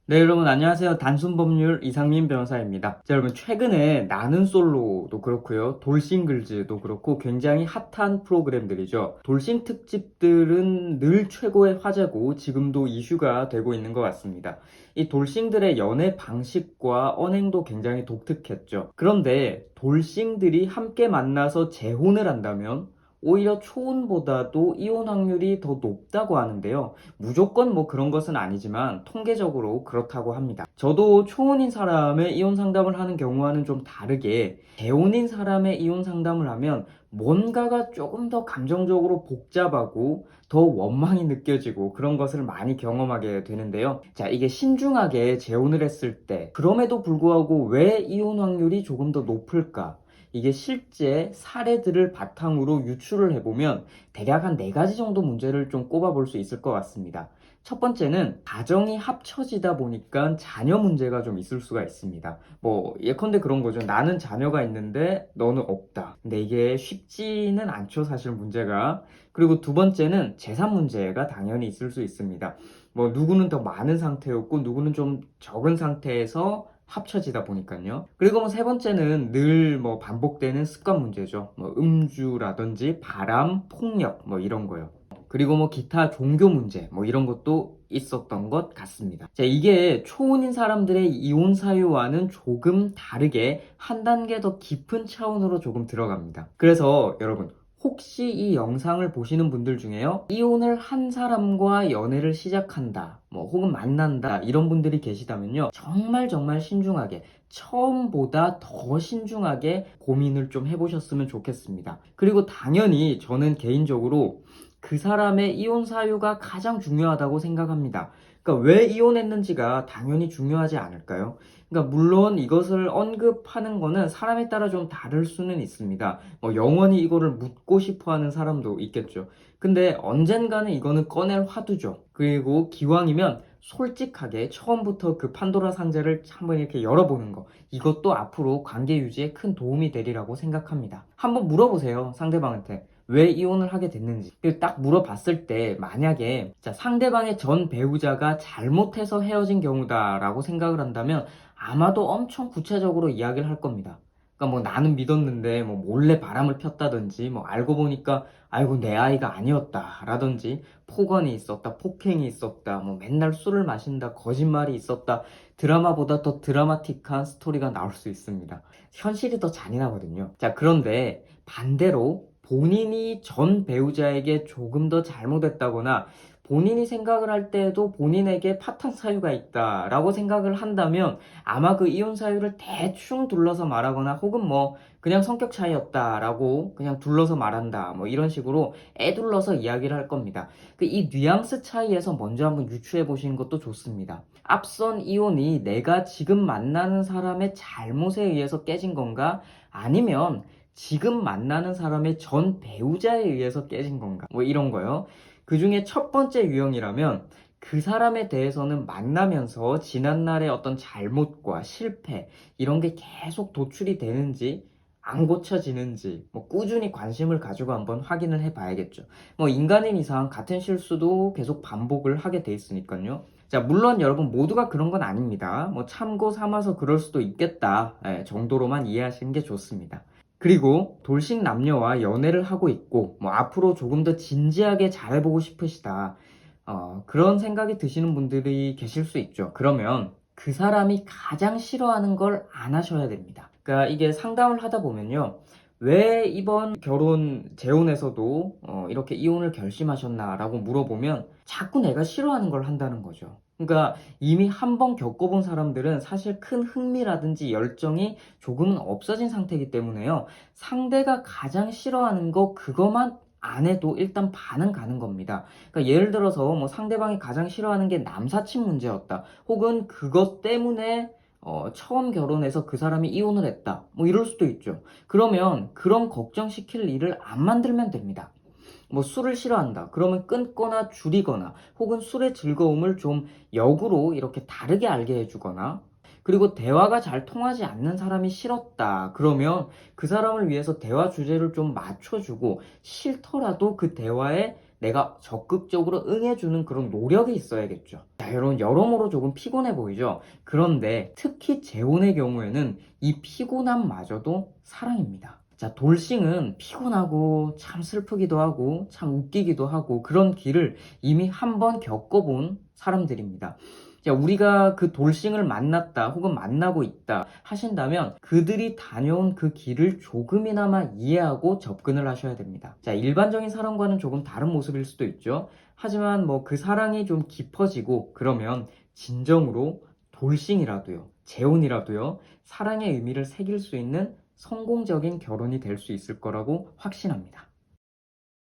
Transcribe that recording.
네, 여러분 안녕하세요. 단순법률 이상민 변호사입니다. 자, 여러분 최근에 나는 솔로도 그렇고요. 돌싱글즈도 그렇고 굉장히 핫한 프로그램들이죠. 돌싱 특집들은 늘 최고의 화제고 지금도 이슈가 되고 있는 것 같습니다. 이 돌싱들의 연애 방식과 언행도 굉장히 독특했죠. 그런데 돌싱들이 함께 만나서 재혼을 한다면 오히려 초혼보다도 이혼 확률이 더 높다고 하는데요. 무조건 뭐 그런 것은 아니지만 통계적으로 그렇다고 합니다. 저도 초혼인 사람의 이혼 상담을 하는 경우와는 좀 다르게 재혼인 사람의 이혼 상담을 하면 뭔가가 조금 더 감정적으로 복잡하고 더 원망이 느껴지고 그런 것을 많이 경험하게 되는데요. 자, 이게 신중하게 재혼을 했을 때 그럼에도 불구하고 왜 이혼 확률이 조금 더 높을까? 이게 실제 사례들을 바탕으로 유추를 해보면 대략 한 4가지 정도 문제를 좀 꼽아볼 수 있을 것 같습니다. 첫 번째는 가정이 합쳐지다 보니까 자녀 문제가 좀 있을 수가 있습니다. 뭐 예컨대 그런 거죠. 나는 자녀가 있는데 너는 없다. 근데 이게 쉽지는 않죠, 사실 문제가. 그리고 두 번째는 재산 문제가 당연히 있을 수 있습니다. 뭐 누구는 더 많은 상태였고 누구는 좀 적은 상태에서 합쳐지다 보니까요. 그리고 뭐 세 번째는 늘 뭐 반복되는 습관 문제죠. 뭐 음주라든지 바람, 폭력 뭐 이런 거요. 그리고 뭐 기타 종교 문제 뭐 이런 것도 있었던 것 같습니다. 자, 이게 초혼인 사람들의 이혼 사유와는 조금 다르게 한 단계 더 깊은 차원으로 조금 들어갑니다. 그래서 여러분 혹시 이 영상을 보시는 분들 중에요, 이혼을 한 사람과 연애를 시작한다, 뭐 혹은 만난다 이런 분들이 계시다면요, 정말 신중하게 처음보다 더 신중하게 고민을 좀 해보셨으면 좋겠습니다. 그리고 당연히 저는 개인적으로 그 사람의 이혼 사유가 가장 중요하다고 생각합니다. 그러니까 왜 이혼했는지가 당연히 중요하지 않을까요? 그러니까 물론 이것을 언급하는 거는 사람에 따라 좀 다를 수는 있습니다. 뭐 영원히 이거를 묻고 싶어 하는 사람도 있겠죠. 근데 언젠가는 이거는 꺼낼 화두죠. 그리고 기왕이면 솔직하게 처음부터 그 판도라 상자를 한번 이렇게 열어보는 거. 이것도 앞으로 관계 유지에 큰 도움이 되리라고 생각합니다. 한번 물어보세요, 상대방한테. 왜 이혼을 하게 됐는지. 딱 물어봤을 때 만약에 자, 상대방의 전 배우자가 잘못해서 헤어진 경우다라고 생각을 한다면 아마도 엄청 구체적으로 이야기를 할 겁니다. 그러니까 뭐 나는 믿었는데 뭐 몰래 바람을 폈다든지 뭐 알고 보니까 아이고 내 아이가 아니었다라든지 폭언이 있었다, 폭행이 있었다, 뭐 맨날 술을 마신다, 거짓말이 있었다, 드라마보다 더 드라마틱한 스토리가 나올 수 있습니다. 현실이 더 잔인하거든요. 자, 그런데 반대로 본인이 전 배우자에게 조금 더 잘못했다거나 본인이 생각을 할 때에도 본인에게 파탄 사유가 있다라고 생각을 한다면 아마 그 이혼 사유를 대충 둘러서 말하거나 혹은 뭐 그냥 성격 차이였다라고 그냥 둘러서 말한다 뭐 이런 식으로 애둘러서 이야기를 할 겁니다. 이 뉘앙스 차이에서 먼저 한번 유추해 보시는 것도 좋습니다. 앞선 이혼이 내가 지금 만나는 사람의 잘못에 의해서 깨진 건가, 아니면 지금 만나는 사람의 전 배우자에 의해서 깨진 건가, 뭐 이런 거요. 그 중에 첫 번째 유형이라면 그 사람에 대해서는 만나면서 지난날의 어떤 잘못과 실패 이런 게 계속 도출이 되는지 안 고쳐지는지 뭐 꾸준히 관심을 가지고 한번 확인을 해 봐야겠죠. 뭐 인간인 이상 같은 실수도 계속 반복을 하게 돼 있으니까요. 자, 물론 여러분 모두가 그런 건 아닙니다. 뭐 참고 삼아서 그럴 수도 있겠다, 정도로만 이해하시는 게 좋습니다. 그리고 돌싱 남녀와 연애를 하고 있고 뭐 앞으로 조금 더 진지하게 잘해보고 싶으시다, 그런 생각이 드시는 분들이 계실 수 있죠. 그러면 그 사람이 가장 싫어하는 걸 안 하셔야 됩니다. 그러니까 이게 상담을 하다 보면요, 왜 이번 결혼 재혼에서도 이렇게 이혼을 결심하셨나라고 물어보면 자꾸 내가 싫어하는 걸 한다는 거죠. 그러니까 이미 한 번 겪어본 사람들은 사실 큰 흥미라든지 열정이 조금은 없어진 상태이기 때문에요, 상대가 가장 싫어하는 거 그거만 안 해도 일단 반은 가는 겁니다. 그러니까 예를 들어서 뭐 상대방이 가장 싫어하는 게 남사친 문제였다, 혹은 그것 때문에 처음 결혼해서 그 사람이 이혼을 했다, 뭐 이럴 수도 있죠. 그러면 그런 걱정시킬 일을 안 만들면 됩니다. 뭐 술을 싫어한다, 그러면 끊거나 줄이거나 혹은 술의 즐거움을 좀 역으로 이렇게 다르게 알게 해주거나, 그리고 대화가 잘 통하지 않는 사람이 싫었다 그러면 그 사람을 위해서 대화 주제를 좀 맞춰주고 싫더라도 그 대화에 내가 적극적으로 응해주는 그런 노력이 있어야겠죠. 자, 여러분 여러모로 조금 피곤해 보이죠? 그런데 특히 재혼의 경우에는 이 피곤함마저도 사랑입니다. 자, 돌싱은 피곤하고 참 슬프기도 하고 참 웃기기도 하고 그런 길을 이미 한번 겪어본 사람들입니다. 자, 우리가 그 돌싱을 만났다 혹은 만나고 있다 하신다면 그들이 다녀온 그 길을 조금이나마 이해하고 접근을 하셔야 됩니다. 자, 일반적인 사랑과는 조금 다른 모습일 수도 있죠. 하지만 뭐 그 사랑이 좀 깊어지고 그러면 진정으로 돌싱이라도요, 재혼이라도요, 사랑의 의미를 새길 수 있는 성공적인 결혼이 될 수 있을 거라고 확신합니다.